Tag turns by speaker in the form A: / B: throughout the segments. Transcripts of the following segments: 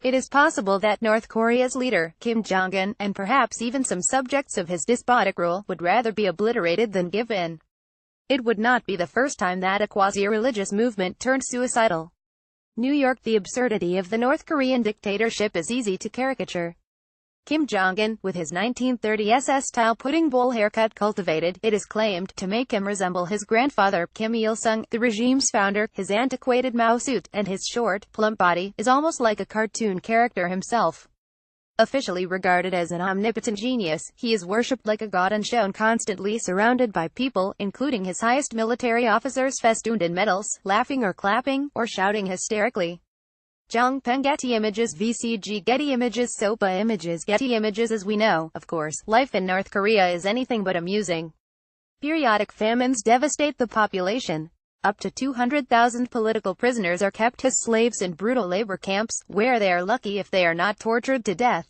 A: It is possible that North Korea's leader, Kim Jong-un, and perhaps even some subjects of his despotic rule, would rather be obliterated than give in. It would not be the first time that a quasi-religious movement turned suicidal. New York. The absurdity of the North Korean dictatorship is easy to caricature. Kim Jong-un, with his 1930s SS-style pudding bowl haircut cultivated, it is claimed, to make him resemble his grandfather, Kim Il-sung, the regime's founder. His antiquated Mao suit, and his short, plump body, is almost like a cartoon character himself. Officially regarded as an omnipotent genius, he is worshipped like a god and shown constantly surrounded by people, including his highest military officers festooned in medals, laughing or clapping, or shouting hysterically. Jongpeng Getty Images VCG Getty Images SOPA Images Getty Images. As we know, of course, life in North Korea is anything but amusing. Periodic famines devastate the population. Up to 200,000 political prisoners are kept as slaves in brutal labor camps, where they are lucky if they are not tortured to death.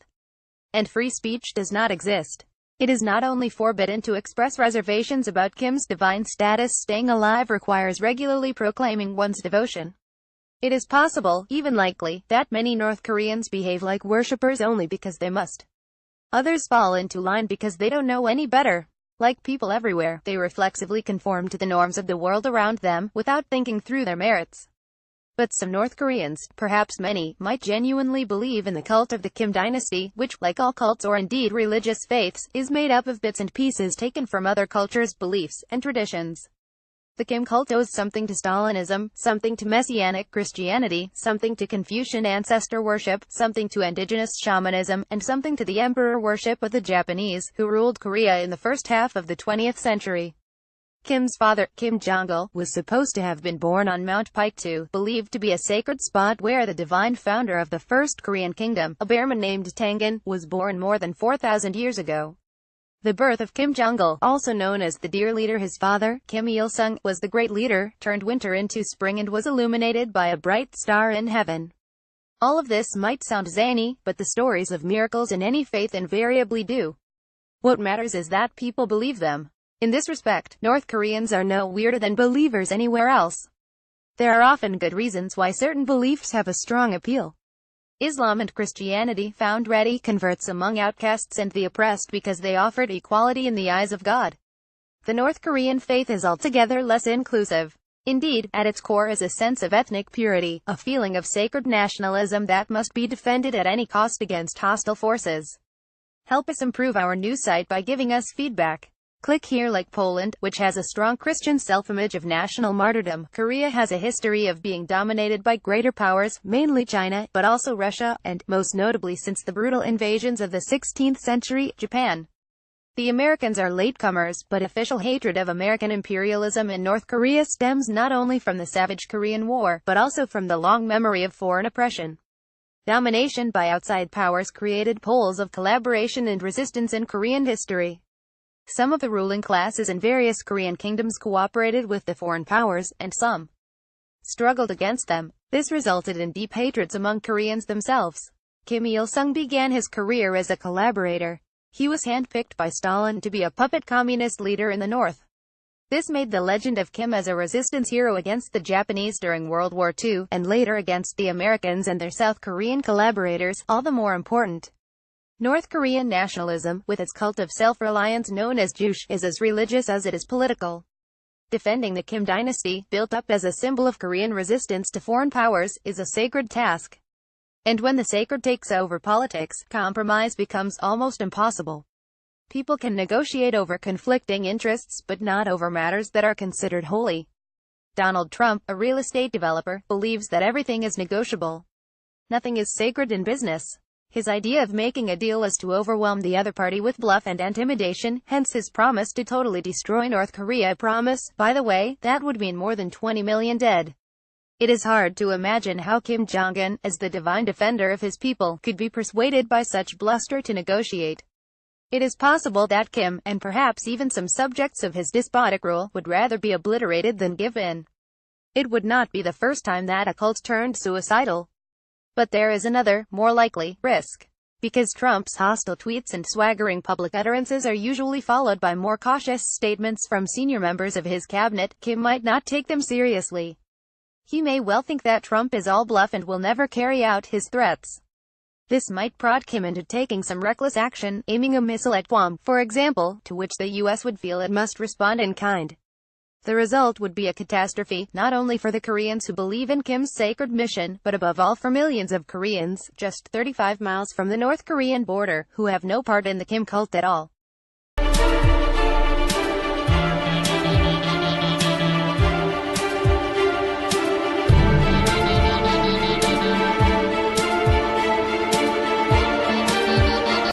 A: And free speech does not exist. It is not only forbidden to express reservations about Kim's divine status, staying alive requires regularly proclaiming one's devotion. It is possible, even likely, that many North Koreans behave like worshippers only because they must. Others fall into line because they don't know any better. Like people everywhere, they reflexively conform to the norms of the world around them, without thinking through their merits. But some North Koreans, perhaps many, might genuinely believe in the cult of the Kim dynasty, which, like all cults or indeed religious faiths, is made up of bits and pieces taken from other cultures, beliefs, and traditions. The Kim cult owes something to Stalinism, something to Messianic Christianity, something to Confucian ancestor worship, something to indigenous shamanism, and something to the emperor worship of the Japanese, who ruled Korea in the first half of the 20th century. Kim's father, Kim Jong-il, was supposed to have been born on Mount Paektu, believed to be a sacred spot where the divine founder of the First Korean Kingdom, a bearman named Tangun, was born more than 4,000 years ago. The birth of Kim Jong-il, also known as the Dear Leader, his father, Kim Il-sung, was the Great Leader, turned winter into spring and was illuminated by a bright star in heaven. All of this might sound zany, but the stories of miracles in any faith invariably do. What matters is that people believe them. In this respect, North Koreans are no weirder than believers anywhere else. There are often good reasons why certain beliefs have a strong appeal. Islam and Christianity found ready converts among outcasts and the oppressed because they offered equality in the eyes of God. The North Korean faith is altogether less inclusive. Indeed, at its core is a sense of ethnic purity, a feeling of sacred nationalism that must be defended at any cost against hostile forces. Help us improve our news site by giving us feedback. Click here. Like Poland, which has a strong Christian self-image of national martyrdom, Korea has a history of being dominated by greater powers, mainly China, but also Russia, and, most notably since the brutal invasions of the 16th century, Japan. The Americans are latecomers, but official hatred of American imperialism in North Korea stems not only from the savage Korean War, but also from the long memory of foreign oppression. Domination by outside powers created poles of collaboration and resistance in Korean history. Some of the ruling classes in various Korean kingdoms cooperated with the foreign powers, and some struggled against them. This resulted in deep hatreds among Koreans themselves. Kim Il-sung began his career as a collaborator. He was handpicked by Stalin to be a puppet communist leader in the north. This made the legend of Kim as a resistance hero against the Japanese during World War II, and later against the Americans and their South Korean collaborators, all the more important. North Korean nationalism, with its cult of self-reliance known as Juche, is as religious as it is political. Defending the Kim dynasty, built up as a symbol of Korean resistance to foreign powers, is a sacred task. And when the sacred takes over politics, compromise becomes almost impossible. People can negotiate over conflicting interests, but not over matters that are considered holy. Donald Trump, a real estate developer, believes that everything is negotiable. Nothing is sacred in business. His idea of making a deal is to overwhelm the other party with bluff and intimidation, hence his promise to totally destroy North Korea. Promise, by the way, that would mean more than 20 million dead. It is hard to imagine how Kim Jong-un, as the divine defender of his people, could be persuaded by such bluster to negotiate. It is possible that Kim, and perhaps even some subjects of his despotic rule, would rather be obliterated than give in. It would not be the first time that a cult turned suicidal. But there is another, more likely, risk. Because Trump's hostile tweets and swaggering public utterances are usually followed by more cautious statements from senior members of his cabinet, Kim might not take them seriously. He may well think that Trump is all bluff and will never carry out his threats. This might prod Kim into taking some reckless action, aiming a missile at Guam, for example, to which the U.S. would feel it must respond in kind. The result would be a catastrophe, not only for the Koreans who believe in Kim's sacred mission, but above all for millions of Koreans, just 35 miles from the North Korean border, who have no part in the Kim cult at all.